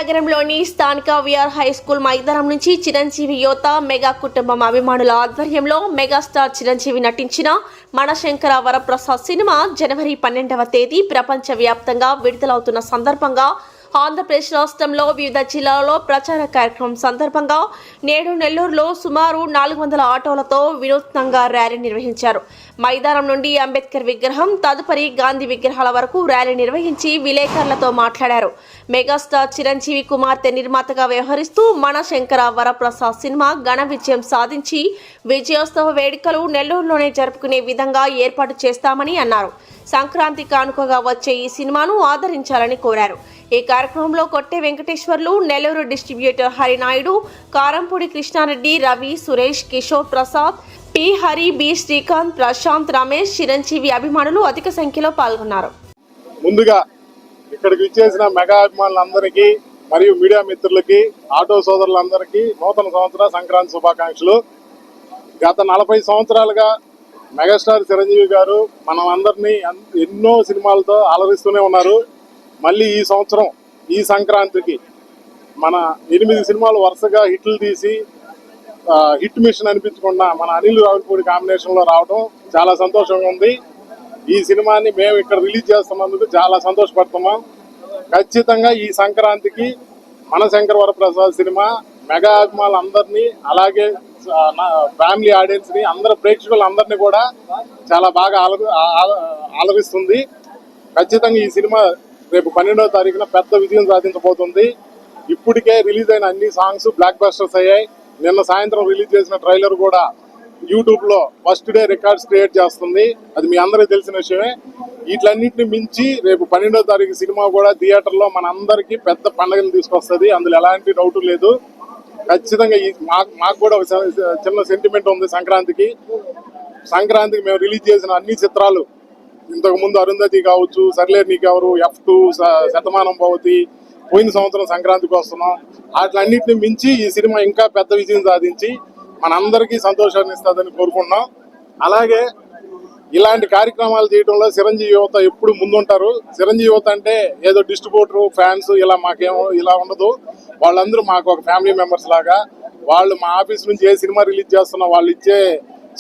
నగరంలోని స్థానిక VR high school మైదానం నుంచి చిరంజీవి యువత మెగా కుటుంబం అభిమానుల ఆధ్వర్యంలో మెగాస్టార్ చిరంజీవి నటించిన మనశంకర వరప్రసాద్ సినిమా జనవరి 12వ తేదీ ప్రపంచవ్యాప్తంగా విడుదలవుతున్న సందర్భంగా ఆంధ్రప్రదేశ్ రాష్ట్రంలో వివిధ జిల్లాలలో ప్రచార కార్యక్రమం సందర్భంగా నేడు నెల్లూరులో సుమారు 400 ఆటోలతో వినూత్నంగా ర్యాలీ నిర్వహించారు. మైదానం నుండి అంబేద్కర్ విగ్రహం తదుపరి గాంధీ విగ్రహాల వరకు ర్యాలీ నిర్వహించి విలేకరులతో మాట్లాడారు. మెగాస్టార్ చిరంజీవి కుమార్తె నిర్మాతగా వ్యవహరిస్తూ మనశంకర వరప్రసాద్ సినిమా ఘన విజయం సాధించి విజయోత్సవ వేడుకలు నెల్లూరులోనే జరుపుకునే విధంగా ఏర్పాటు చేస్తామని అన్నారు. సంక్రాంతి కానుకగా వచ్చే ఈ సినిమాను ఆదరించాలని కోరారు. ఈ కార్యక్రమంలో Kotte Venkateswarlu, Nellore distributor Harinaidu, Karampudi Krishnareddy, Ravi, Suresh, Kishore Prasad, P Hari, B Srikanth, Prashanth, Ramesh, Chiranjeevi అభిమానులు అధిక సంఖ్యలో పాల్గొన్నారు. ముందుగా ఇక్కడికి ఇచ్చేసిన మెగా అభిమానులందరికీ మరియు మీడియా మిత్రులకి, ఆటో సోదరులందరికీ నూతన సంవత్సర సంక్రాంతి శుభాకాంక్షలు. గత 40 సంవత్సరాలుగా మెగాస్టార్ చిరంజీవి గారు మనం అందరినీ ఎన్నో సినిమాలతో అలరిస్తూనే ఉన్నారు. మళ్ళీ ఈ సంవత్సరం ఈ సంక్రాంతికి మన 8 సినిమాలు వరుసగా హిట్లు తీసి హిట్ మిషన్ అనిపించకుండా మన అనిల్ రావిపూడి కాంబినేషన్లో రావడం చాలా సంతోషంగా ఉంది. ఈ సినిమాని మేము ఇక్కడ రిలీజ్ చేస్తున్నందుకు చాలా సంతోషపడుతున్నాం. ఖచ్చితంగా ఈ సంక్రాంతికి మనశంకర వరప్రసాద్ సినిమా మెగా అభిమానులందరినీ, అలాగే ఫ్యామిలీ ఆడియన్స్ని, అందరు ప్రేక్షకులందరినీ కూడా చాలా బాగా ఆలరిస్తుంది. ఖచ్చితంగా ఈ సినిమా రేపు 12వ తారీఖున పెద్ద విజయం సాధించబోతుంది. ఇప్పటికే రిలీజ్ అయిన అన్ని సాంగ్స్ బ్లాక్ బస్టర్స్ అయ్యాయి. నిన్న సాయంత్రం రిలీజ్ చేసిన ట్రైలర్ కూడా యూట్యూబ్లో ఫస్ట్ డే రికార్డ్స్ క్రియేట్ చేస్తుంది. అది మీ అందరికీ తెలిసిన విషయమే. వీటిలన్నింటిని మించి రేపు 12వ తారీఖు సినిమా కూడా థియేటర్లో మన అందరికీ పెద్ద పండుగను తీసుకొస్తుంది. అందులో ఎలాంటి డౌట్ లేదు. ఖచ్చితంగా మాకు కూడా ఒక చిన్న సెంటిమెంట్ ఉంది. సంక్రాంతికి మేము రిలీజ్ చేసిన అన్ని చిత్రాలు, ఇంతకు ముందు అరుంధతి కావచ్చు, సర్లేరు నీకెవరు, F2, శతమానం భవతి, పోయిన సంవత్సరం సంక్రాంతికి వస్తున్నాం. వాటిలన్నింటిని మించి ఈ సినిమా ఇంకా పెద్ద విజయం సాధించి మనందరికీ సంతోషాన్ని ఇస్తుందని కోరుకుంటున్నాం. అలాగే ఇలాంటి కార్యక్రమాలు చేయడంలో చిరంజీవి యువత ఎప్పుడు ముందుంటారు. చిరంజీవి యువత అంటే ఏదో డిస్ట్రిబ్యూటర్, ఫ్యాన్స్ ఇలా మాకేమో ఇలా ఉండదు. వాళ్ళందరూ మాకు ఒక ఫ్యామిలీ మెంబర్స్ లాగా. వాళ్ళు మా ఆఫీస్ నుంచి ఏ సినిమా రిలీజ్ చేస్తున్నా వాళ్ళు ఇచ్చే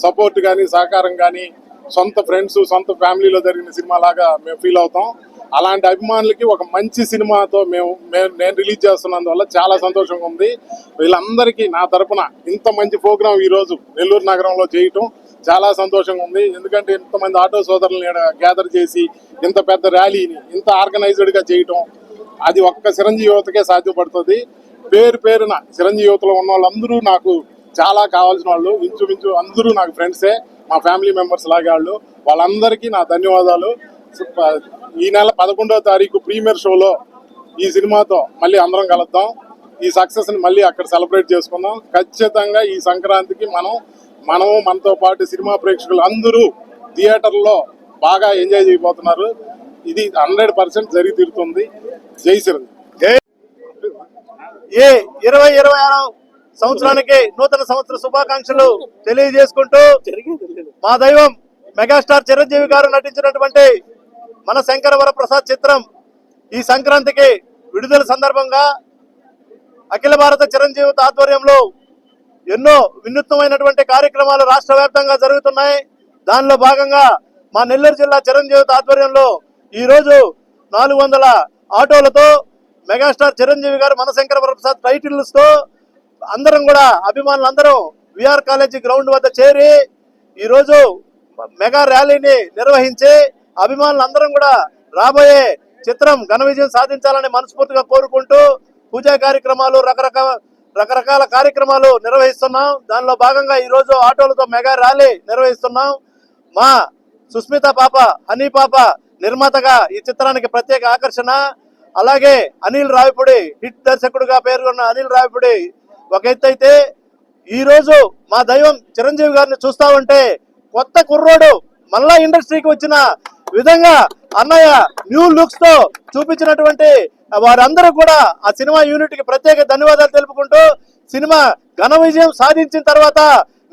సపోర్ట్ కానీ, సహకారం కానీ సొంత ఫ్రెండ్స్, సొంత ఫ్యామిలీలో జరిగిన సినిమా లాగా మేము ఫీల్ అవుతాం. అలాంటి అభిమానులకి ఒక మంచి సినిమాతో నేను రిలీజ్ చేస్తున్నందువల్ల చాలా సంతోషంగా ఉంది. వీళ్ళందరికీ నా తరపున ఇంత మంచి ప్రోగ్రాం ఈరోజు నెల్లూరు నగరంలో చేయటం చాలా సంతోషంగా ఉంది. ఎందుకంటే ఇంతమంది ఆటో సోదరులను గ్యాదర్ చేసి ఇంత పెద్ద ర్యాలీని ఇంత ఆర్గనైజ్డ్గా చేయటం అది ఒక్క చిరంజీవి యువతకే సాధ్యపడుతుంది. పేరున చిరంజీవి యువతలో ఉన్న వాళ్ళందరూ నాకు చాలా కావాల్సిన వాళ్ళు. ఇంచుమించు అందరూ నాకు ఫ్రెండ్సే, మా ఫ్యామిలీ మెంబర్స్ లాగే వాళ్ళు. వాళ్ళందరికీ నా ధన్యవాదాలు. ఈ నెల 11వ తారీఖు ప్రీమియర్ షోలో ఈ సినిమాతో మళ్ళీ అందరం కలుద్దాం. ఈ సక్సెస్ని మళ్ళీ అక్కడ సెలబ్రేట్ చేసుకుందాం. ఖచ్చితంగా ఈ సంక్రాంతికి మనతో పాటు సినిమా ప్రేక్షకులు అందరూ థియేటర్లో బాగా ఎంజాయ్ చేయబోతున్నారు. ఇది 100% జరిగి తీరుతుంది. జై చిరంజీవి. ఈ 2026 సంవత్సరానికి నూతన సంవత్సర శుభాకాంక్షలు తెలియజేసుకుంటూ, మా దైవం మెగాస్టార్ చిరంజీవి గారు నటించినటువంటి మనశంకర వరప్రసాద్ చిత్రం ఈ సంక్రాంతికి విడుదల సందర్భంగా అఖిల భారత చిరంజీవి ఆధ్వర్యంలో ఎన్నో వినూత్నమైనటువంటి కార్యక్రమాలు రాష్ట్ర వ్యాప్తంగా జరుగుతున్నాయి. దానిలో భాగంగా మా నెల్లూరు జిల్లా చిరంజీవి ఆధ్వర్యంలో ఈరోజు 400 ఆటోలతో మెగాస్టార్ చిరంజీవి గారు మనశంకర వరప్రసాద్ టైటిల్స్ తో అందరం కూడా అభిమానులందరం విఆర్ కాలేజీ గ్రౌండ్ వద్ద చేరి ఈరోజు మెగా ర్యాలీని నిర్వహించి అభిమానులందరం కూడా రాబోయే చిత్రం ఘన విజయం సాధించాలని మనస్ఫూర్తిగా కోరుకుంటూ పూజా కార్యక్రమాలు, రకరకాల కార్యక్రమాలు నిర్వహిస్తున్నాం. దానిలో భాగంగా ఈరోజు ఆటోలతో మెగా ర్యాలీ నిర్వహిస్తున్నాం. మా సుస్మిత పాప, హనీ పాప నిర్మాతగా ఈ చిత్రానికి ప్రత్యేక ఆకర్షణ. అలాగే అనిల్ రావిపూడి, హిట్ దర్శకుడిగా పేర్కొన్న అనిల్ రావిపూడి ఒక ఎత్తు అయితే, ఈరోజు మా దైవం చిరంజీవి గారిని చూస్తా ఉంటే కొత్త కుర్రోడు మళ్ళా ఇండస్ట్రీకి వచ్చిన విధంగా అన్నయ్య న్యూ లుక్స్ తో చూపించినటువంటి వారందరూ కూడా ఆ సినిమా యూనిట్ కి ప్రత్యేక ధన్యవాదాలు తెలుపుకుంటూ, సినిమా ఘన విజయం సాధించిన తర్వాత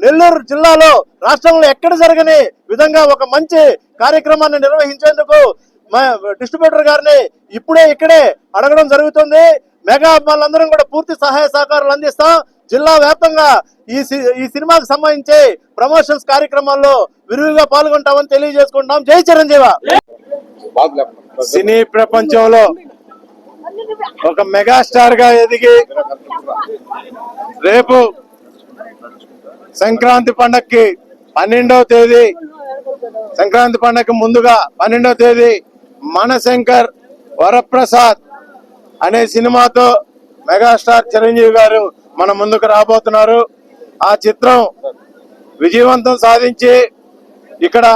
నెల్లూరు జిల్లాలో రాష్ట్రంలో ఎక్కడ జరగని విధంగా ఒక మంచి కార్యక్రమాన్ని నిర్వహించేందుకు డిస్ట్రిబ్యూటర్ గారిని ఇక్కడే అడగడం జరుగుతుంది. మెగా అభిమానులందరం కూడా పూర్తి సహాయ సహకారాలు అందిస్తాం. జిల్లా వ్యాప్తంగా ఈ సినిమాకు సంబంధించి ప్రమోషన్స్ కార్యక్రమాల్లో విరివిగా పాల్గొంటామని తెలియజేసుకుంటాం. జై చిరంజీవ. సినీ ప్రపంచంలో ఒక మెగాస్టార్ గా ఎదిగి రేపు సంక్రాంతి పండక్కి 12వ తేదీ, సంక్రాంతి పండగకి ముందుగా 12వ తేదీ మనశంకర్ వరప్రసాద్ అనే సినిమాతో మెగాస్టార్ చిరంజీవి గారు మన ముందుకు రాబోతున్నారు. ఆ చిత్రం విజయవంతం సాధించి ఇక్కడ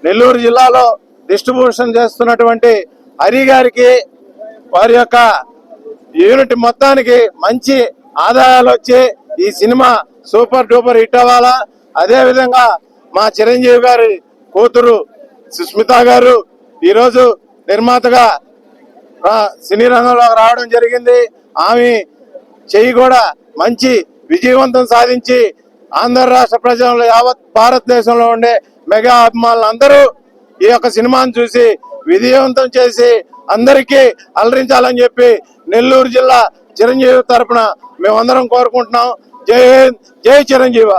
నెల్లూరు జిల్లాలో డిస్ట్రిబ్యూషన్ చేస్తున్నటువంటి హరి గారికి, వారి యొక్క యూనిట్ మొత్తానికి మంచి ఆదాయాలు వచ్చి ఈ సినిమా సూపర్ డూపర్ హిట్ అవ్వాలా. అదే విధంగా మా చిరంజీవి గారి కూతురు సుస్మిత గారు ఈరోజు నిర్మాతగా సినీ రంగంలో రావడం జరిగింది. ఆమె చెయ్యి కూడా మంచి విజయవంతం సాధించి ఆంధ్ర రాష్ట్ర ప్రజలు, యావత్ భారతదేశంలో ఉండే మెగా అభిమానులు అందరూ ఈ యొక్క సినిమాను చూసి విజయవంతం చేసి అందరికీ అలరించాలని చెప్పి నెల్లూరు జిల్లా చిరంజీవి తరపున మేమందరం కోరుకుంటున్నాం. జై హింద్, జై చిరంజీవి.